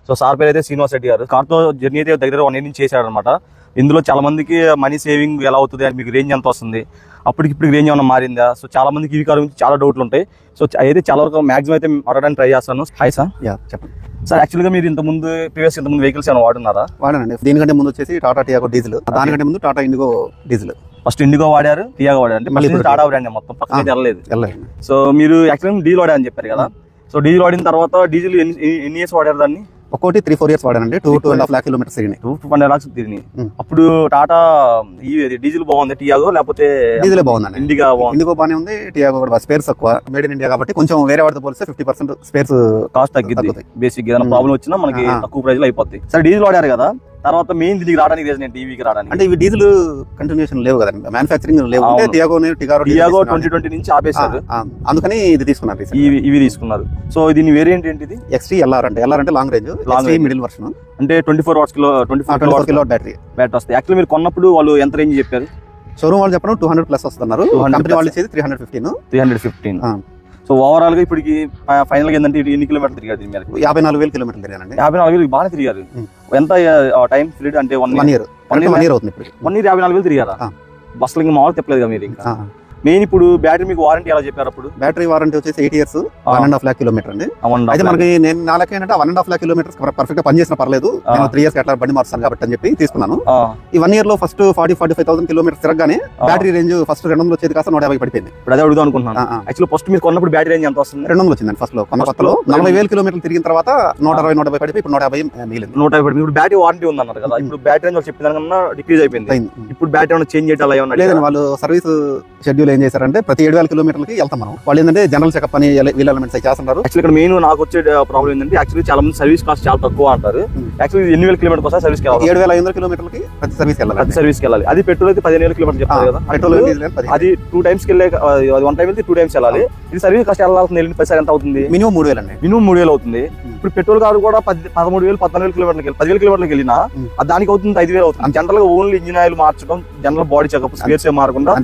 So sir పేరు అయితే శ్రీనివాస్ రెడ్డి గారు. కార్తో జర్నీ అయితే దగ్గర 1 year నుంచి చేశాడు అనమాట. ఇందులో చాలా మందికి మనీ సేవింగ్ ఎలా అవుతుంది అని, మీకు రేంజ్ ఎంత వస్తుంది, అప్పటికి రేంజ్ ఏమైనా మారిందా, సో చాలా మందికి ఈవీ కార్ గురించి చాలా డౌట్లు ఉంటాయి. సో అయితే చాలా వరకు మాక్సిమం అయితే అడగడానికి ట్రై చేస్తాను. Hi sir. చెప్పండి సార్. యాక్చువల్గా మీరు ఇంతకుముందు వెహికల్స్ ఏమైనా వాడున్నారా? వాడానండి. దీనికంటే ముందు వచ్చేసి టాటా టియాగో డీజిల్, దానికంటే ముందు Tata IndiGo diesel. First IndiGo వాడారు, టియాగో వాడారు, అంటే మళ్ళీ టాటా బ్రాండ్ మొత్తం పక్కన వెళ్ళలేదు. సో మీరు యాక్చువల్గా డీజిల్ వాడారని చెప్పారు కదా. సో డీజిల్ వాడిన తర్వాత డీజిల్ ఎన్ని ఇయర్స్ వాడారు దాన్ని? ఒక్కోటి 3-4 years వాడానండి. 2.5 lakh kilometers తిరిగినాయి. 2.5 lakhs తిరిగినాయి. అప్పుడు టాటా డీజిల్ బాగుంది, టియాగో లేకపోతే డీజిల్ బాగుందండి. ఇండిగో బాగానే ఉంది. టియాగో కూడా స్పేర్స్ తక్కువ, మేడ్ ఇన్ ఇండియా కాబట్టి కొంచెం వేరే వాటితో పోలిస్తే 50% స్పేర్స్ కాస్ట్ తగ్గింది. బేసిక్ ఏదైనా ప్రాబ్లం వచ్చినా మనకి తక్కువ ప్రైస్ లో అయిపోతాయి. సరే డీజిల్ వాడారు కదా, తర్వాత మెయిన్ దీనికి రావడానికి రీజన్ ఏంటి? టీవీకి రావడానికి అంటే ఇవి డీజిల్ కంటిన్యూషన్ లేవు కదండి, మ్యానుఫాక్చరింగ్ లేవు. టియాగో 2020 నుంచి ఆపేశారు, అందుకని ఇది తీసుకున్నారు. ఇవి తీసుకున్నారు. సో దీని వేరియంట్ ఏంటిది? XT LR అంటే లాంగ్ రేంజ్, మిడిల్ వర్షన్ అంటే 24 hours బ్యాటరీ వస్తాయి. యాక్చువల్లీ మీరు కొన్నప్పుడు వాళ్ళు ఎంత రేంజ్ చెప్పారు? షోరూమ్ వాళ్ళు చెప్పడం 200+ వస్తున్నారు, కంపెనీ వాళ్ళు ఇచ్చేది 315. సో ఓవరాల్ గా ఇప్పటికి ఫైనల్ గా ఏంటంటే ఎన్ని కిలోమీటర్లు తిరిగారు? 54,000 kilometers తిరిగానండి. 54,000 బాగా తిరిగారు. ఎంత టైం పీరియడ్ అంటే 1 year అవుతుంది. 1 year 54,000 తిరిగారా? బస్సులు ఇంకా మామూలు తిప్పలేదు మీరు. ఇంకా మెయిన్ ఇప్పుడు బ్యాటరీ మీకు వారంటీ ఎలా చెప్పారు? అప్పుడు బ్యాటరీ వారంటీ వచ్చేసి 8 years 1.5 lakh kilometers అండి. అయితే మనకి నేను నాలుగు ఏంటంటే 1.5 lakh kilometers పర్ఫెక్ట్ గా పనిచేసిన పర్లేదు, నేను 3 years అట్లా బండి మార్చాను కాబట్టి అని చెప్పి తీసుకున్నాను. ఈ 1 year లో ఫస్ట్ 40-45,000 kilometers తిరగగానే బ్యాటరీ రేంజ్ ఫస్ట్ 200 వచ్చేది కాస్త 150 పడిపోయింది. ఇప్పుడు అదే అడుగుదాం అనుకుంటున్నాను. యాక్చువల్లీ ఫస్ట్ మీరు కొన్నప్పుడు బ్యాటరీ రేంజ్ ఎంత వస్తుంది? 200 వచ్చిందండి. ఫస్ట్ లో కొత్తలో 40,000 kilometers తిరిగిన తర్వాత 160-150 పడిపోయి ఇప్పుడు 150 మిగిలింది. 150. ఇప్పుడు బ్యాటరీ వారంటీ ఉంది అన్నారు కదా, ఇప్పుడు బ్యాటరీ రేంజ్ చెప్పిన దానికన్నా డిక్రీజ్ అయిపోయింది. ఇప్పుడు బ్యాటరీ ఏమైనా చేంజ్ చేయడం అలా ఏమన్నా? లేదండి, వాళ్ళు సర్వీస్ షెడ్యూల్ ఏం చేశారంటే ప్రతి 7,000 kilometers వెళ్తాం మనం. వాళ్ళు ఏంటంటే జనరల్ చెకప్ అని వీల్ ఎలిమెంట్స్ చేస్తున్నారు. యాక్చువల్లీ ఇక్కడ మెయిన్ నాకు వచ్చే ప్రాబ్లం ఏంటంటే యాక్చువల్లీ చాలా మంది సర్వీస్ కాస్ట్ చాలా తక్కువ అంటారు. యాక్చువల్లీ ఎన్ని వేల కిలోమీటర్స్ వస్తే సర్వీస్ 7,500 kilometers ప్రతి సర్వీస్ వెళ్ళాలి. అది పెట్రోల్ అయితే 15,000 kilometers చెప్తారు కదా. పెట్రోల్ అది 2 times వెళ్ళే, 1 time వెళ్తే 2 times వెళ్ళాలి. ఇది సర్వీస్ కాస్ట్ ఎలా అవుతుంది? వెళ్ళిన పైసా ఎంత అవుతుంది? మినిమం 3,000 అండి. మినిమం 3,000 అవుతుంది. ఇప్పుడు పెట్రోల్ కారు కూడా 13,000 14,000 kilometers 10,000 kilometers వెళ్ళినా దానికి అవుతుంది 5,000 అవుతుంది. జనరల్ గా ఓన్లీ ఇంజిన్ ఆయిల్ మార్చడం, జనరల్ బాడీ చెకప్, స్పేర్స్ మార్చకుండా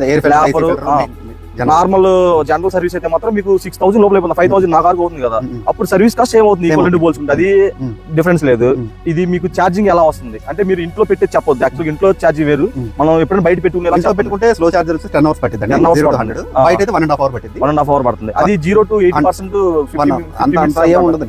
నార్మల్ జనరల్ సర్వీస్ అయితే మాత్రం మీకు 6,000 లోపల అయిపోతుంది. 5,000 నా కారు అవుతుంది కదా. అప్పుడు సర్వీస్ కాస్ట్ ఏమవుతుంది? రెండు పోల్చుకుంటే అది డిఫరెన్స్ లేదు. ఇది మీకు ఛార్జింగ్ ఎలా వస్తుంది అంటే మీరు ఇంట్లో పెట్టి చెప్పొద్దు. యాక్చువల్గా ఇంట్లో ఛార్జ్ వేరు, మనం ఎప్పుడైనా బయట పెట్టుకుంటే స్లో చార్జర్ 10 hours పట్టింది. బయట అయితే 1.5 hours పట్టింది. 1.5 hours పడుతుంది. అది 0 to 80%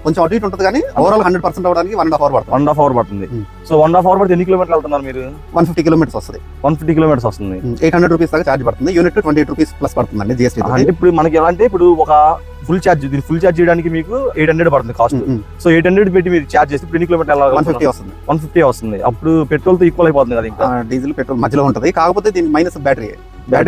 కొంచెం అటు ఇటు ఉంటుంది కానీ ఓవరాల్ 100% అవడానికి 1.5 hours పడుతుంది. 1.5 hours పడుతుంది. సో 1.5 hours పడితే ఎన్ని కిలోమీటర్లు వెళ్తున్నారు మీరు? 150 kilometers వస్తుంది. 150 kilometers వస్తుంది. 800 rupees దాకా ఛార్జ్ పడుతుంది. యూనిట్ 28 rupees ప్లస్ పడుతుంది అండి GST. అంటే ఇప్పుడు మనకి ఎలా అంటే ఇప్పుడు ఒక ఫుల్ ఛార్జ్ చేయడానికి మీకు 800 పడుతుంది కాస్ట్. సో 800 పెట్టి మీరు ఛార్జ్ చేస్తే ఇప్పుడు ఎన్ని కిలోమీటర్లు 150 వస్తుంది. అప్పుడు పెట్రోల్ తో ఈక్వల్ అయిపోతుంది కదా. ఇంకా డీజిల్ పెట్రోల్ మధ్యలో ఉంటుంది, కాకపోతే దీనికి మైనస్ బ్యాటరీ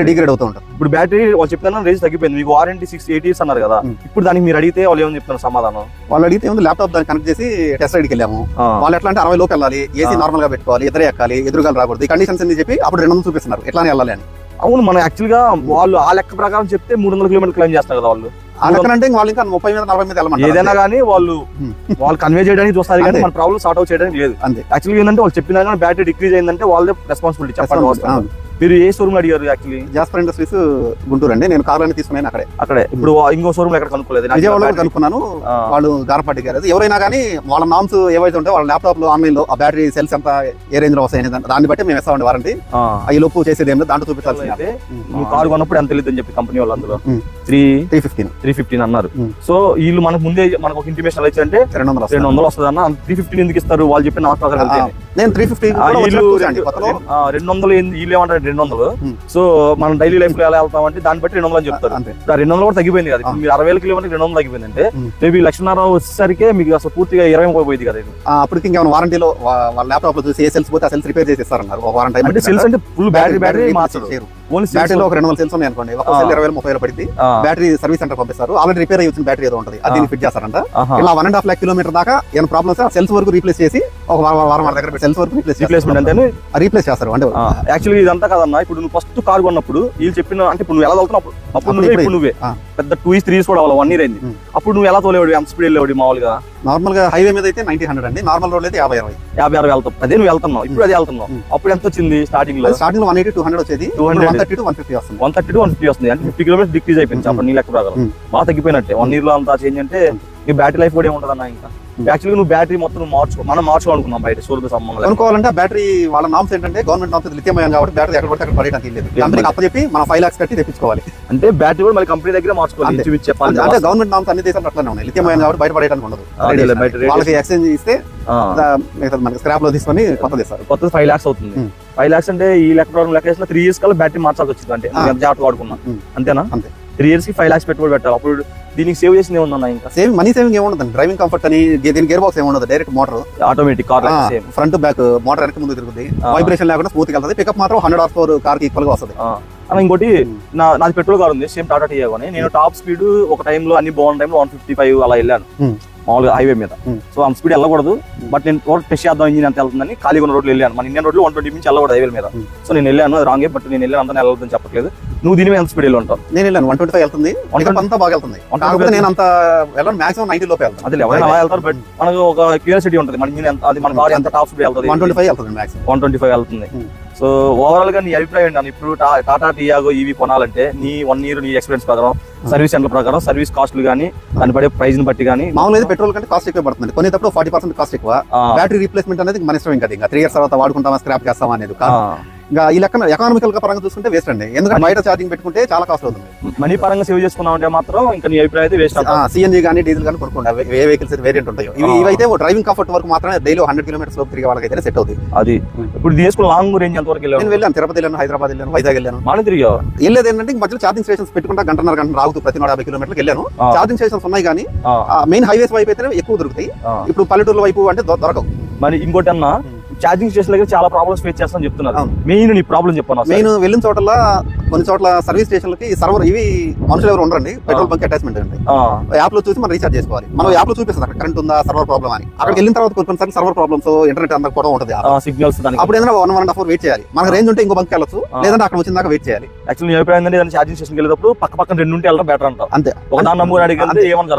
డిగ్రేడ్ అవుతూ ఉంటుంది. ఇప్పుడు బ్యాటరీ వాళ్ళు చెప్తాను రేంజ్ తగ్గిపోయింది. మీకు వారంటీ 6-8 years అన్నారు కదా. ఇప్పుడు దానికి మీరు అడిగితే వాళ్ళు ఏమని చెప్తున్నారు సమాధానం? వాళ్ళు అడిగితే ఏముంది, ల్యాప్టాప్ దాన్ని కనెక్ట్ చేసి టెస్ట్ రైడ్కి వెళ్ళాము. వాళ్ళు ఎట్లా అంటే 60 లోపు వెళ్ళాలి, ఏసీ నార్మల్ గా పెట్టుకోవాలి, ఎదురు ఎక్కాలి, ఎదురుగా రాకూడదు, ఈ కండిషన్స్ అన్ని చెప్పి అప్పుడు 200 చూపిస్తున్నారు ఎట్లా వెళ్ళాలి అని. అవును, మనం యాక్చువల్ గా వాళ్ళు ఆ లెక్క ప్రకారం చెప్తే 300 kilometers క్లైమ్ చేస్తారు కదా వాళ్ళు. అంటే వాళ్ళు ఇంకా 30-40 మీద వెళ్ళమంటారు. ఏదైనా కానీ వాళ్ళు కన్వే చేయడానికి చూస్తారు కానీ మన ప్రాబ్లమ్ సార్ట్ అవుట్ చేయడానికి లేదు. అంతే. యాక్చువల్గా ఏంటంటే వాళ్ళు చెప్పినా కానీ బ్యాటరీ డిక్రీజ్ అయిందంటే వాళ్ళదే రెస్పాన్సిబిలిటీ. చెప్పండి, మీరు ఏ షోరూమ్ అడిగారు? యాక్చువల్లీ జాస్పర్ ఇండస్ట్రీస్ గుంటూరు అండి. నేను కార్లని తీసుకున్నాను అక్కడే. ఇప్పుడు ఇంకో షోరూమ్ ఎక్కడ కనుక్కోలేదు, విజయవాడలో కనుక్కున్నాను. వాళ్ళు గారపాటి గారు ఎవరైనా కానీ వాళ్ళ నామ్స్ ఏవైతే ఉంటాయో వాళ్ళ ల్యాప్టాప్ లో ఆన్లైన్ లో ఆ బ్యాటరీ సెల్స్ ఎంత ఏ రేంజ్ లో వస్తాయని దాన్ని బట్టి మేము ఇస్తామండి వారంటీ. ఈ లోపు చేసేది ఏమి దాంట్లో చూపించాల్సింది. కారు కొన్నప్పుడు ఎంత తెలియదు అని చెప్పి కంపెనీ వాళ్ళు అందులో 315 అన్నారు. సో వీళ్ళు మనకు ముందే మనకు ఒక ఇంటిమేషన్ ఇచ్చారంటే 200 వస్తుంది అన్న. 315 ఎందుకు ఇస్తారు? వాళ్ళు చెప్పిన నేను 350 200 వీళ్ళు ఏమంటారు 200. సో మనం డైలీ లైఫ్ లో ఎలా వెళ్తాం అంటే దాన్ని బట్టి 200 అని చెప్తారు. 200 కూడా తగ్గిపోయింది కదా. మీరు 60,000 kilometers 200 తగ్గిపోయింది అంటే మేబీ 1,00,000 వచ్చేసరికి మీకు అసలు పూర్తిగా 20 పోయింది కదా. అప్పటికి ఇంకా వారంటీలో వాళ్ళ ల్యాప్టాప్ లో చూసి ఏ సెల్స్ పోతే ఆ సెల్స్ రిపేర్ చేసి ఇస్తారన్నారు. ఒక వారం టైం అంటే సెల్స్ అంటే ఫుల్ బ్యాటరీ మార్చారు. బ్యాటరీలో ఒక 200 సెల్స్ ఉన్నాయి అనుకోండి, ఒక సెల్ 20,000-30,000 పడింది. బ్యాటరీ సర్వీస్ సెంటర్ పంపిస్తారు. ఆల్రెడీ రిపేర్ అయ్యి వచ్చిన బ్యాటరీ ఏదో ఉంటుంది, అది ఫిట్ చేస్తారంట. ఇలా 1.5 lakh kilometers దాకా ఏమైనా ప్రాబ్లమ్స్ సెల్స్ వరకు రీప్లేస్ చేసి ఒక వారం మన దగ్గర సెల్స్ వరకు రీప్లేస్ చేస్తారు. అంటే యాక్చువల్లీ ఇదంతా కదన్నా. ఇప్పుడు నువ్వు ఫస్ట్ కార్ కొన్నప్పుడు వీళ్ళు చెప్పిన అంటే ఇప్పుడు నువ్వు ఎలా తోలుతున్నావు అప్పుడు నువ్వే పెద్ద 2 years 3 years కూడా 1 year అయింది. అప్పుడు నువ్వు ఎలా తోలేవాడు? ఎంత స్పీడ్ వెళ్ళేవాడు? మామూలుగా నార్మల్ గా హైవే మీద అయితే 90-100 అండి, నార్మల్ రోడ్ అయితే 50-60 వెళ్తాం. అదే నువ్వు వెళ్తున్నావు, ఇప్పుడు అదే వెళ్తున్నావు. అప్పుడు ఎంత వచ్చింది స్టార్టింగ్ లో? 180-200 వచ్చేది, 130-150 వస్తుంది. 130-150 వస్తుంది. అంటే 50 kilometers డిక్రీజ్ అయిపోయింది. అప్పుడు నీ లెక్క ప్రకారం బాగా తగ్గిపోయినట్టే. 1 year లో అంతా చేంజ్ అంటే ఈ బ్యాటరీ లైఫ్ కూడా ఏముంటది అన్న. ఇంకా యాక్చువల్గా నువ్వు బ్యాటరీ మొత్తం మనం మార్చుకోవాలనుకున్నాం బయట షోరూమ్ సంబంధం అనుకోవాలంటే బ్యాటరీ వాళ్ళ నామ్స్ ఏంటంటే గవర్నమెంట్ నామ్స్ లిథియం అయాన్ కాబట్టి బ్యాటరీ ఎక్కడ పడితే అక్కడ పడేయడానికి లేదు. కంపెనీకి అప్పచెప్పి మనం 5 lakhs కట్టి తెప్పించుకోవాలి. అంటే బ్యాటరీ కూడా మళ్ళీ కంపెనీ దగ్గర మార్చుకోవాలి. అంటే గవర్నమెంట్ నామ్స్ అన్ని దేశాలు అట్లానే ఉన్నాయి. లిథియం అయాన్ కాబట్టి బయట పడేయడానికి ఉండదు. వాళ్ళకి ఎక్స్చేంజ్ ఇస్తే మనకి స్క్రాప్ లో తీసుకొని కొత్తది ఇస్తారు. కొత్తది 5 lakhs అవుతుంది. 5 lakhs అంటే ఈ లెక్క 3 years కల్లా బ్యాటరీ మార్చాల్సి వచ్చింది. అంటే జాగ్రత్త వాడుకున్నా అంతేనా? అంతే. 3 years కి 5 lakhs పెట్టుబడి పెట్టాలి. అప్పుడు దీనికి సేవ్ చేసింది ఏమన్నా? ఇంకా సేవ్ మనీ సేవింగ్ ఏముండదు. డ్రైవింగ్ కంఫర్ట్ అని దీని గేర్ బాక్స్ ఏముండదు. Direct motor automatic car front back motor వెనక ముందు తిరుగుతుంది. వైబ్రేషన్ లేకుండా స్మూత్ గా వెళ్తుంది. పికప్ మాత్రం 100 horsepower కార్ కి ఈక్వల్ గా వస్తుంది. ఇంకోటి నాది పెట్రోల్ కార్ ఉంది, సేమ్ టాటా టియాగోని. నేను టాప్ స్పీడ్ ఒక టైంలో అన్ని బాగున్న టైంలో 155 అలా వెళ్ళాను మామూలుగా హైవే మీద. సో అంత స్పీడ్ వెళ్ళకూడదు, బట్ నేను రోడ్ టెస్ట్ చేద్దాం ఇంజిన్ ఎంత వెళ్తుందని ఖాళీగా ఉన్న రోడ్లు వెళ్ళాను. మన ఇండియన్ రోడ్లు 120 నుంచి వెళ్ళకూడదు హైవే మీద. సో నేను వెళ్ళాను, రాంగే, బట్ నేను వెళ్ళాను అంతా వెళ్ళదని చెప్పట్లేదు. నువ్వు దీని మీద ఎంత స్పీడ్ వెళ్ళి ఉంటావు? నేను వెళ్ళాను 125 వెళ్తుంది. అంతా బాగా వెళ్తుంది. నేను అంత వెళ్ళను, మాక్సిమం 90 లోపే వెళ్తాను. అదే ఎవరైనా అలా వెళ్తారు, బట్ మనకు ఒక క్యూరియాసిటీ ఉంటుంది. మన ఇంజిన్ ఎంత, అది మన కార్ ఎంత టాప్ స్పీడ్ వెళ్తుంది? 125 వెళ్తుంది మాక్సిమం. 125 వెళ్తుంది. సో ఓవరాల్ గా నీ అభిప్రాయం ఏంటి? ఇప్పుడు టాటా టియాగో ఈవీ కొనాలంటే నీ 1 year నీ ఎక్స్పీరియన్స్ ప్రకారం, సర్వీస్ సెంటర్ ప్రకారం, సర్వీస్ కాస్ట్లు కానీ దాన్ని పడే ప్రైస్ ని బట్టి కానీ మామూలుగా పెట్రోల్ కంటే కాస్ట్ ఎక్కువ పడుతుంది. కొనేటప్పుడు 40% కాస్ట్ ఎక్కువ. బ్యాటరీ రీప్లేస్మెంట్ అనేది మన ఇష్టం. ఇంకా 3 years తర్వాత వాడుకుంటామా స్క్రాప్ చేస్తామా అనేది ఇంకా ఈ లెక్కన ఎకనామికల్ పరంగా చూసుకుంటే వేస్ట్ అండి. ఎందుకంటే బయట ఛార్జింగ్ పెట్టుకుంటే చాలా కాస్ట్ అవుతుంది. మనీ పరంగా సేవ్ చేసుకున్నాం అంటే మాత్రం ఇంకా నీ అభిప్రాయం అయితే వేస్ట్. సిఎన్జీ కానీ డీజిల్ కానీ కొనుక్కోండి. ఏ వెహికల్స్ వేరియంట్ ఉంటాయో ఇవైతే డ్రైవింగ్ కంఫర్ట్ వరకు మాత్రమే డైలీ 100 kilometers లోపు తిరిగే వాళ్ళకైతే సెట్ అవుతుంది. అది ఇప్పుడు తీసుకున్న లాంగ్ రేంజ్ ఎంత వరకు నేను వెళ్ళాను. తిరుపతి వెళ్ళాను, హైదరాబాద్ వెళ్ళాను, వైజాగ్ వెళ్ళాను. మనం తిరిగా వెళ్ళేది ఏంటంటే మధ్యలో ఛార్జింగ్ స్టేషన్స్ పెట్టుకుంటా గంట రాగుతూ ప్రతి 150 kilometers వెళ్ళాను. ఛార్జింగ్ స్టేషన్స్ ఉన్నాయి కానీ మెయిన్ హైవేస్ వైపు అయితే ఎక్కువ దొరుకుతాయి. ఇప్పుడు పల్లెటూరు వైపు అంటే దొరకవు. మరి ఇంకోటి అన్నా, ఛార్జింగ్ స్టేషన్ దగ్గర చాలా ప్రాబ్లమ్స్ ఫేస్ చేస్తాను చెప్తున్నారు. మెయిన్ నీ ప్రాబ్లం చెప్పాను. మెయిన్ వెళ్ళిన చోట్ల కొన్ని చోట్ల సర్వీస్ స్టేషన్లకి సర్వర్ ఇవి మనుషులు ఎవరు ఉండరండి. పెట్రోల్ బంక్ అటాచ్మెంట్ అండి. యాప్ లో చూసి మనం రీఛార్జ్ చేసుకోవాలి. మనం యాప్ లో చూపిస్తుంది అక్కడ కరెంట్ ఉందా, సర్వర్ ప్రాబ్లమ్ అని. అక్కడికి వెళ్ళిన తర్వాత కొన్ని సర్వర్ ప్రాబ్లమ్స్, ఇంటర్నెట్ అంతా కూడా ఉంటుంది, సిగ్నల్స్. అప్పుడు ఏదైనా 1.5 hours వెయిట్ చేయాలి. మనకు రేంజ్ ఉంటే ఇంకో బంక్ వెళ్ళొచ్చు, లేదంటే అక్కడ వచ్చిన దాకా వెయిట్ చేయాలి. యాక్చువల్లీ అభిప్రాయం ఏంటంటే ఛార్జింగ్ స్టేషన్ వెళ్ళేటప్పుడు పక్కన 2 ఉంటే వెళ్ళడం బెటర్ అంటారు. అంతే.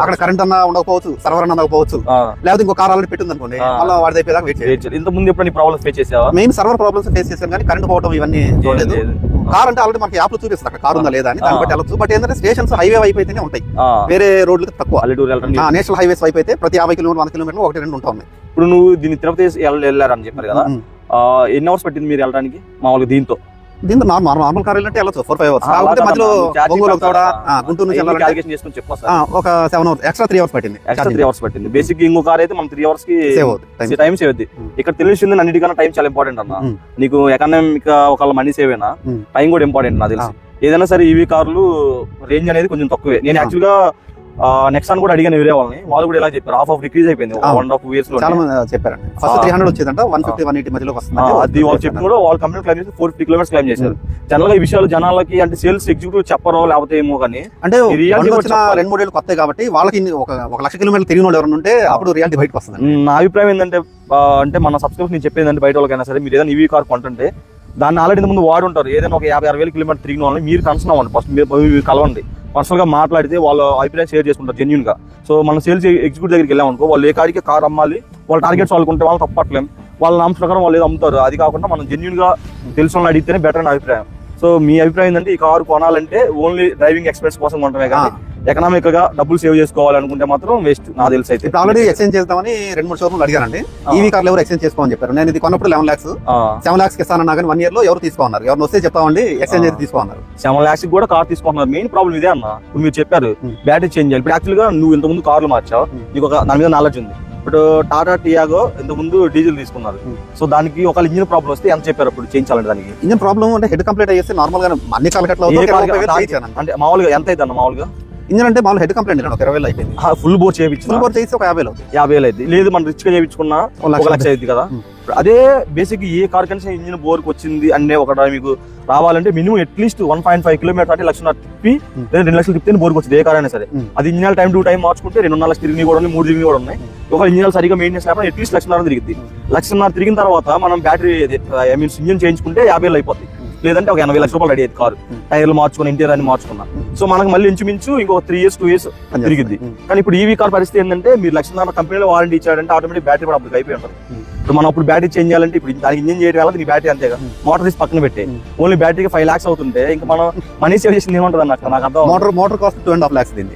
అక్కడ కరెంట్ అన్నా ఉండకపోవచ్చు, సర్వర్ అన్నా ఉండకపోవచ్చు, లేకపోతే ఇంకో కార్ ఆల్రెడీ పెట్టింది అనుకోండి, మళ్ళీ వాడి అయిపోయేదాకా వెయిట్ చేయాలి. ఇంత ముందు ఎప్పుడు ప్రాబ్లమ్స్ ఫేస్ చేసావా? మెయిన్ సర్వర్ ప్రాబ్లమ్స్ ఫేస్ చేశాను కానీ కరెంట్ పోవడం ఇవన్నీ చూడలేదు. కార్ అంటే ఆల్రెడీ మనకి యాప్ లో చూపిస్తుంది అక్కడ కార్ ఉందా లేదా అని, దాన్ని బట్టి వెళ్ళొచ్చు. బట్ ఏంటంటే స్టేషన్స్ హైవే వైపు అయితేనే ఉంటాయి, వేరే రోడ్లకు తక్కువ. నేషనల్ హైవేస్ వైపు అయితే ప్రతి 50 kilometers 100 kilometers 1-2 ఉంటా ఉన్నాయి. ఇప్పుడు నువ్వు దీన్ని తిరుపతి వెళ్ళారని చెప్పారు కదా, ఎన్ని అవర్స్ పట్టింది మీరు వెళ్ళడానికి మామూలుగా? దీంతో నార్మల్ కార్ వెళ్ళినట్టు వెళ్ళొచ్చు 4-5 hours. కాకపోతే మధ్యలో ఒంగోలు గుంటూరు నుంచి ఒక 7 hours ఎక్స్ట్రా 3 hours పట్టింది. ఎక్స్ట్రా 3 hours పట్టింది. బేసిక్ ఇంకో కార్ అయితే మనం 3 hours కి టైం సేవ్ అవుతుంది. ఇక్కడ తెలిసింది అన్నిటికన్నా టైం చాలా ఇంపార్టెంట్ అన్న. నీకు ఎకనామిక్ ఒకళ్ళ మనీ సేవ్ అయినా టైం కూడా ఇంపార్టెంట్ నాకు తెలిసి. ఏదైనా సరే ఈవీ కార్లు రేంజ్ అనేది కొంచెం తక్కువే. నేను యాక్చువల్ గా నెక్సాన్ కూడా అడిగాను వేరే వాళ్ళని, వాళ్ళు కూడా ఇలా చెప్పారు హాఫ్ డిక్రీజ్ అయిపోయింది 1.5 years లో. చాలా మంది చెప్పారు ఫస్ట్ 300 వచ్చేదంట, 150-180 మధ్యలో వస్తుంది. అది వాళ్ళు చెప్పి కూడా వాళ్ళ కంపెనీ క్లైమ్ చేసి 450 kilometers క్లైమ్ చేశారు. జనరల్ గా ఈ విషయాలు జనాలకి అంటే సేల్స్ ఎగ్జిక్యూటివ్ చెప్పరో లేకపోతే ఏమో కానీ, అంటే 2-3 ఏళ్ళు కొత్త కాబట్టి వాళ్ళకి 1 లక్ష kilometers తిరిగిన వాళ్ళు ఎవరైనా ఉంటే అప్పుడు రియాలిటీ బయటకు వస్తుంది. నా అభిప్రాయం ఏంటంటే, అంటే మన సబ్స్క్రైబర్స్ నేను చెప్పేది అంటే బయట వాళ్ళకైనా సరే మీరు ఏదైనా ఈవీ కార్ కొంటుంటే దాన్ని ఆల్రెడీ ముందు వాడు ఉంటారు. ఏదైనా ఒక 50-60 kilometers తిరిగిన వాళ్ళని మీరు కన్సర్న్ అవ్వండి. ఫస్ట్ మీరు కలవండి, పర్సనల్ గా మాట్లాడితే వాళ్ళ అభిప్రాయం షేర్ చేసుకుంటారు జెన్యూన్ గా. సో మనం సేల్స్ ఎగ్జిక్యూటివ్ దగ్గరికి వెళ్ళామనుకో, వాళ్ళు ఏ కాడికి కార్ అమ్మాలి, వాళ్ళ టార్గెట్స్ వాళ్ళకు ఉంటే వాళ్ళు తప్పట్లేం, వాళ్ళ నామ్స్ ప్రకారం వాళ్ళు ఏదో అమ్ముతారు. అది కాకుండా మనం జెన్యూన్ గా తెలిసిన వాళ్ళని అడిగితేనే బెటర్ అని అభిప్రాయం. సో మీ అభిప్రాయం ఏంటంటే, ఈ కారు కొనాలంటే ఓన్లీ డ్రైవింగ్ ఎక్స్పీరియన్స్ కోసం కొంటమే కానీ ఎకనామిక్ గా డబ్బులు సేవ్ చేసుకోవాలనుకుంటే మాత్రం వేస్ట్ నాకు తెలిసి. అయితే ఆల్రెడీ ఎక్స్చేంజ్ చేద్దామని 2-3 షోరూమ్లు అడిగానండి. ఈవీ కార్లు ఎవరు ఎక్స్చేంజ్ చేసుకోమని చెప్పారు. నేను ఇది కొన్నప్పుడు 11 lakhs 7 lakhs ఇస్తానన్నా కానీ 1 year లో ఎవరు తీసుకోన్నారు, ఎవరు వస్తే చెప్తామండి ఎక్స్చేంజ్ అయితే తీసుకోన్నారు. 7 lakhs కూడా కార్ తీసుకుంటున్నారు. మెయిన్ ప్రాబ్లం ఇదే అన్న. ఇప్పుడు మీరు చెప్పారు బ్యాటరీ చేంజ్ చేయాలి. ఇప్పుడు యాక్చువల్ గా నువ్వు ఇంత ముందు కార్లు మార్చావు, నీకు ఒక దాని మీద నాలెడ్జ్ ఉంది. ఇప్పుడు టాటా టియాగో ఇంత ముందు డీజిల్ తీసుకున్నారు. సో దానికి ఒక ఇంజిన్ ప్రాబ్లం వస్తే ఎంత చెప్పారు అప్పుడు చేయించాలంటే? దానికి ఇంజిన్ ప్రాబ్లం అంటే హెడ్ కంప్లీట్ అయ్యేస్తే నార్మల్ గా అన్ని కాలకట్లో అంటే మామూలుగా ఎంత అయితే అన్న? మామూలుగా ఇంజిన్ అంటే మామూలు హెడ్ కంప్లైంట్ 20,000 అయిపోయింది. ఫుల్ బోర్ చేయించి ఫుల్ బోర్ చేసి ఒక 50,000 అయితే లేదు, మనం రిచ్ గా చేయించుకున్నా 1 లక్ష అయింది కదా. అదే బేసిక్ ఏ కార్ కన్నా ఇంజిన్ బోర్కి వచ్చింది అంటే ఒక మీకు రావాలంటే మినిమం అట్లీస్ట్ 1.5 kilometers అంటే 1,00,000 తిప్పి లేదా 2 లక్షలు తిప్పితే బోర్కి వచ్చింది ఏ కార్ అయినా సరే. అది ఇంజిన్ టైం టు టైం మార్చుకుంటే 2.5 లక్షలు తిరిగి కూడా ఉన్నాయి, 3 తిరిగి కూడా ఉన్నాయి. ఒక ఇంజిన్ సరిగా మెయింటెన్స్ లేకపోతే అట్లీస్ట్ 1,00,000 తిరిగింది. 1,00,000 తిరిగిన తర్వాత మనం బ్యాటరీ ఇంజిన్ చేయించుకుంటే 50,000 అయిపోతుంది. లేదంటే ఒక 80 లక్షల రూపాయలు రెడీ అయ్యేది కారు. టైర్లు మార్చుకుని ఇంటీరియర్ అని మార్చుకున్నా. సో మనకు మళ్ళీ ఇంచుమించు ఇంకో 3 years 2 years తిరిగిద్ది. కానీ ఇప్పుడు ఈవీ కార్ పరిస్థితి ఏంటంటే మీరు 1,00,000 కంపెనీలో వారంటీ ఇచ్చాడంటే ఆటోమేటిక్ బ్యాటరీ కూడా అప్పుడు అయిపోయి ఉంటుంది. ఇప్పుడు మనం అప్పుడు బ్యాటరీ చేంజ్ చేయాలంటే ఇప్పుడు దానికి ఇంజిన్ చేయడం వల్ల నీ బ్యాటరీ అంతేగా మోటార్ తీసి పక్కన పెట్టి ఓన్లీ బ్యాటరీకి 5 lakhs అవుతుంటే ఇంకా మనం మనీ సేవ్ చేసింది ఏమంటుంది అన్నట్టు నాకు అర్థం. మోటార్ కాస్ట్ 2.5 lakhs దీన్ని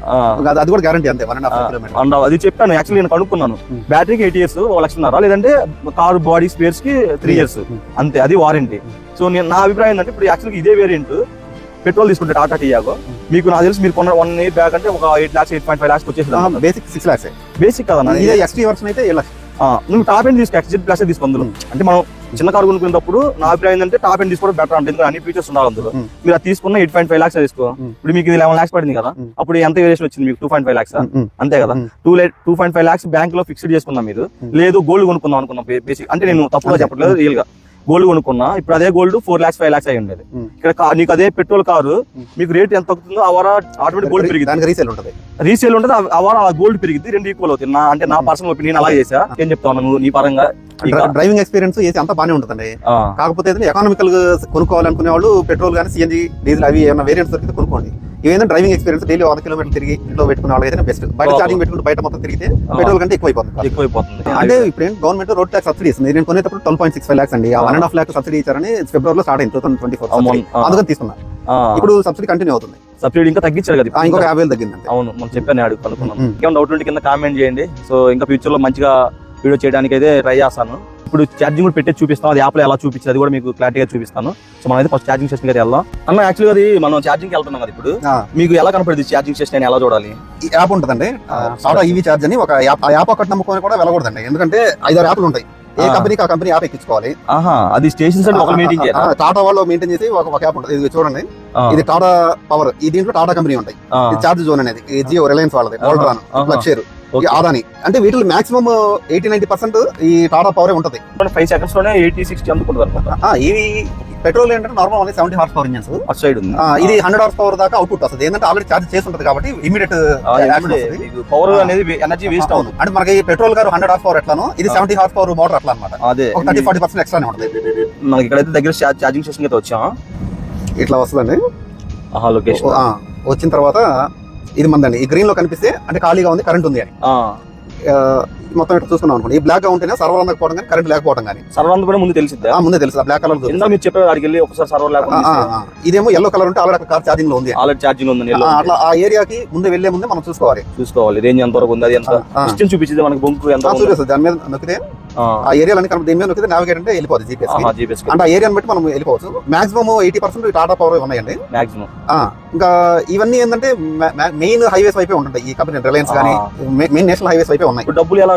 అది కూడా గ్యారంటీ అంతే 1.5 kilometers. అది చెప్పాను యాక్చువల్లీ నేను కనుక్కున్నాను. బ్యాటరీకి 8 years 1,00,000 లేదంటే కారు బాడీ స్పేర్స్ కి 3 years అంతే, అది వారంటీ. సో నేను నా అభిప్రాయం ఏంటంటే ఇప్పుడు యాక్చువల్గా ఇదే వేరియంట్ పెట్రోల్ తీసుకుంటే టాటా టియాగో మీకు నాకు తెలిసి మీరు కొన్న 1 year బ్యాక్ అంటే ఒక 8 lakhs 8.5 lakhs వచ్చేసి బేసిక్ 6 lakhs బేసిక్ కదా. ఇదే ఎక్స్టీ వర్షన్ అయితే 7 lakhs. నువ్వు టాప్ ఎండ్ తీసుకో, ఎక్స్జెడ్ ప్లస్ తీసుకో. అందులో అంటే మనం చిన్న కారు కొనుక్కునేటప్పుడు నా అభిప్రాయం ఏంటంటే టాప్ ఎండ్ తీసుకోవడం బెటర్ అంటే అన్ని ఫీచర్స్ ఉండాలి అందులో. మీరు అది తీసుకున్న 8.5 lakhs తీసుకో. ఇప్పుడు మీకు ఇది 11 lakhs పడింది కదా, అప్పుడు ఎంత వేరియేషన్ వచ్చింది మీకు 2.5 lakhs అంతే కదా. 2.5 lakhs బ్యాంక్ లో ఫిక్స్డ్ చేసుకున్నాం మీరు. లేదు గోల్డ్ కొనుక్కుందాం అనుకున్నాం బేసిక్ అంటే నేను తప్పుగా చెప్పట్లేదు, రియల్ గా గోల్డ్ కొనుక్కున్నా. ఇప్పుడు అదే గోల్డ్ 4 lakhs 5 lakhs అయి ఉండేది. ఇక్కడ నీకు అదే పెట్రోల్ కారు మీకు రేట్ ఎంత తగ్గుతుందో అవరా ఆటోమేటిక్ గోల్డ్ పెరిగింది, రీసేల్ ఉంటుంది అవరా గోల్డ్ పెరిగింది, 2 ఈక్వల్ అవుతుంది. అంటే నా పర్సనల్ ఒపీనియన్ అలా చేసా. ఏం చెప్తాను నువ్వు నీ పరంగా డ్రైవింగ్ ఎక్స్పీరియన్స్ ఏసీ అంతా బాగానే ఉంటుందండి. కాకపోతే ఎకనామికల్ కొనుక్కోవాలనుకునే వాళ్ళు పెట్రోల్ కానీ సిఎన్జి డీజిల్ అవి ఏమైనా వేరియంట్స్ దొరికితే కొనుక్కోండి. ఏదైనా డ్రైవింగ్ ఎక్స్పీరియన్స్ డైలీ 100 kilometers తిరిగి ఇంట్లో పెట్టుకునే వాళ్ళకి బెస్ట్. బయట ఛార్జింగ్ పెట్టుకుంటే బయట మొత్తం తిరిగితే పెట్రోల్ కంటే ఎక్కువైపోతుంది. అంటే ఇప్పుడు గవర్నమెంట్ రోడ్ ట్యాక్స్ సబ్సిడీ ఇస్తుంది. నేను కొనేటప్పుడు 12.65 lakhs అండి. 1.5 lakh సబ్సిడీ ఇచ్చారని ఫిబ్రవరిలో స్టార్ట్ అయింది 2024. అందుకని తీసుకున్నా. ఇప్పుడు సబ్సిడీ కంటిన్యూ అవుతుంది. సబ్సిడీ ఇంకా తగ్గించారు కదా, ఇంకొక 50,000 తగ్గింది. అవును మనం చెప్పాను అడుగు కనుక్కున్నాను. ఇంకేమైనా డౌట్ ఉంటే కింద కామెంట్ చేయండి. సో ఇంకా ఫ్యూచర్ లో మంచిగా వీడియో చేయడానికి అయితే ట్రై చేస్తాను. ఇప్పుడు ఛార్జింగ్ కూడా పెట్టి చూపిస్తాం, అది యాప్ లో ఎలా చూపించి అది కూడా మీకు క్లారిటీగా చూపిస్తాను. సో మనం అయితే ఫస్ట్ ఛార్జింగ్ స్టేషన్ అయితే వెళ్దాం. అన్న యాక్చువల్గా అది మనం ఛార్జింగ్ వెళ్తున్నాం కదా, ఇప్పుడు మీకు ఎలా కనపడింది ఛార్జింగ్ స్టేషన్ ఎలా చూడాలి? ఈ యాప్ ఉంటుందండి టాటా ఈవీ చార్జ్ అని ఒక యాప్. ఆ యాప్ ఒకటి నమ్ముకొని కూడా వెళ్ళకూడదండి, ఎందుకంటే 5-6 యాప్లు ఉంటాయి. ఏ కంపెనీకి ఆ కంపెనీ యాప్ ఎక్కించుకోవాలి. అది స్టేషన్స్ టాటా వాళ్ళు మెయింటైన్ చేసి ఒక యాప్ ఉంటుంది. ఇది చూడండి, ఇది టాటా పవర్. ఈ దీంట్లో టాటా కంపెనీ ఉంటాయి. చార్జ్ జోన్ అనేది జియో రిలయన్స్ వాళ్ళది, వోల్ట్రాన్, లక్షేర్, ఆదాని. అంటే వీటిలో మాక్సిమం 80-90% ఈ టాటా పవరే ఉంటుంది. 5 seconds లోనే 80-60 అందుకుంటుంది. ఇవి పెట్రోల్ ఏంటంటే నార్మల్ అనేది 70 horsepower ఇంజన్స్ సైడ్ ఉంది. ఇది 100 horsepower దాకా అవుట్పుట్ వస్తుంది. ఏంటంటే ఆల్రెడీ చార్జ్ చేసి ఉంటుంది కాబట్టి ఇమీడియట్ పవర్ అనేది ఎనర్జీ వేస్ట్ అవుతుంది. అంటే మనకి పెట్రోల్ గారు 100 horsepower ఎట్లానో ఇది 70 horsepower మోటార్ అట్లా అనమాట. అదే 30-40% ఎక్స్ట్రానే ఉంటుంది. మనకి ఇక్కడైతే దగ్గర ఛార్జింగ్ స్టేషన్ అయితే వచ్చాం. ఇట్లా వస్తుందండి లొకేషన్. వచ్చిన తర్వాత ఇది మందండి. ఈ గ్రీన్ లో కనిపిస్తే అంటే ఖాళీగా ఉంది, కరెంట్ ఉంది అని. మొత్తం ఇట్లా చూసుకున్నాం అనుకోండి. ఈ బ్లాక్ గా ఉంటేనే సర్వర్ అందకపోవడం కానీ కరెంట్ లేకపోవడం కానీ. సర్వర్ అందకపోవడం ముందు తెలిసిందా? ముందే తెలుసు. బ్లాక్ కలర్ మీరు చెప్పారు అక్కడికి వెళ్ళి ఒకసారి సర్వర్ లేకపోతే. ఇదేమో ఎల్లో కలర్ ఉంటే ఆల్రెడీ కార్ ఛార్జింగ్ లో ఉంది. ఆల్రెడీ ఛార్జింగ్ ఉంది. అట్లా ఆ ఏరియాకి ముందు వెళ్లే ముందే మనం చూసుకోవాలి రేంజ్ ఎంత వరకు ఉంది, అది ఎంత డిస్టెన్స్ చూపించింది మనకి, బొంకు ఎంత చూపిస్తుంది. దాని మీద నొక్కితే ఆ ఏరియాలని కనుక దీని మీద నొక్కితే నావిగేట్ అంటే వెళ్ళిపోతుంది జీపీఎస్. అంటే ఆ ఏరియాని బట్టి మనం వెళ్ళిపోవచ్చు. మాక్సిమం 80% టాటా పవర్ ఉన్నాయండి మాక్సిమం. ఇంకా ఇవన్నీ ఏంటంటే మెయిన్ హైవేస్ వైపే ఉంటాయి. ఈ కంపెనీ రిలయన్స్ కానీ మెయిన్ నేషనల్ హైవేస్ వైపే ఉన్నాయి. డబ్బులు ఎలా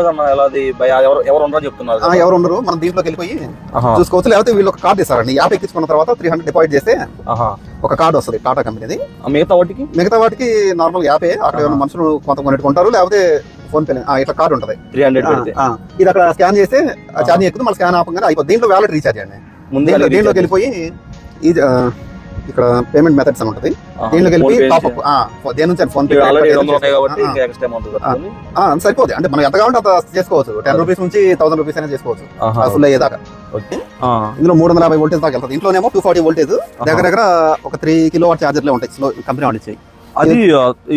ఎవరు ఉండరు చెప్తున్నారు? ఎవరు ఉండరు, మనం దీంట్లోకి వెళ్ళిపోయి చూసుకోవచ్చు. లేకపోతే వీళ్ళు ఒక కార్డు ఇస్తారండి. యాప్ ఎక్కించుకున్న తర్వాత 300 డిపాజిట్ చేస్తే ఒక కార్డు వస్తుంది టాటా కంపెనీది. మిగతా వాటికి నార్మల్ యాపే. అక్కడ మనుషులు కొంత కొనుక్కుంటారు, లేకపోతే ఫోన్ పే ఇట్లా కార్డు ఉంటుంది 300. ఇది అక్కడ స్కాన్ చేస్తే ఛార్జింగ్ ఎక్కుతుంది, మళ్ళీ స్కాన్ ఆపంగానే అయిపోతుంది. దీంట్లో వ్యాలెట్ రీఛార్జ్ అండి. దీంట్లోకి వెళ్ళిపోయి ఇక్కడ పేమెంట్ మెథడ్స్ అని ఉంటుంది. దీంట్లోకి వెళ్ళి టాప్అప్ దేని నుంచి ఫోన్ పే సరిపోతుంది. అంటే మనం ఎంత కావాలంటే అంత చేసుకోవచ్చు. 10 రూపీస్ నుంచి 1000 రూపీస్ అనేది చేసుకోవచ్చు ఫుల్ అయ్యేదాకా. ఇందులో 350 voltage దాకా వెళ్తుంది. ఇంట్లోనేమో 240 voltage దగ్గర ఒక 3 kilowatt ఛార్జర్లే ఉంటాయి కంపెనీ వాళ్ళు ఇచ్చాయి. అది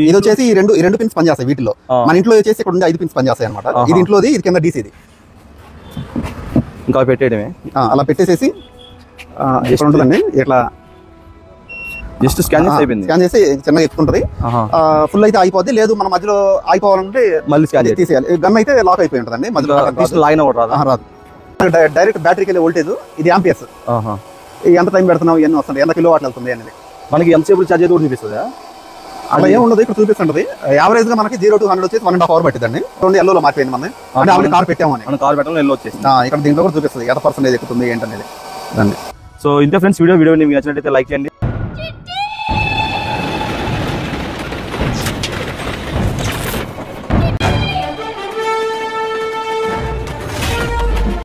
ఇది వచ్చేసి ఈ రెండు పిన్స్ పనిచేస్తాయి వీటిలో. మన ఇంట్లో వచ్చేసి ఇక్కడ ఉండే 5 పిన్స్ పనిచేస్తాయి అనమాట. ఇది ఇంట్లోది, ఇది కింద డీసీది. ఇంకా పెట్టేయడమే. అలా పెట్టేసేసి ఇక్కడ ఉంటుందండి. ఇట్లా జస్ట్ స్కాన్ చేసి చిన్నగా ఎక్కుంటది. ఫుల్ అయితే అయిపోద్ది. లేదు మన మధ్యలో అయిపోవాలంటే మళ్ళీ స్కాన్ తీసేయాలి. గన్ అయితే లాక్ అయిపోయి ఉంటుందండి మధ్యలో, రాదు. డైరెక్ట్ బ్యాటరీకి వెళ్ళే వోల్టేజ్ ఇది ఆంపియర్స్. ఎంత టైం పెడుతున్నాం, ఎన్ని వస్తుంది, ఎంత కిలోవాట్లు వెళ్తుంది అనేది మనకి ఎంతసేపు ఛార్జ్ అయితే చూపిస్తుందా? అలా ఏం ఉండదు, ఇక్కడ చూపిస్తుంటది. యావరేజ్ గా మనకి 0 to 100 వచ్చేసి 1.5 hours పట్టిందండి. ఎల్లో మారిపోయింది మన కార్ పెట్టామని. కార్ పెట్టడం ఎల్లో వచ్చేసి ఇక్కడ దీంట్లో కూడా చూపిస్తుంది ఎంత పర్సెంటేజ్ ఎక్కుతుంది ఏంటనేది. సో ఇంతే ఫ్రెండ్స్, వీడియో మీకు నచ్చినట్లయితే లైక్ చేయండి.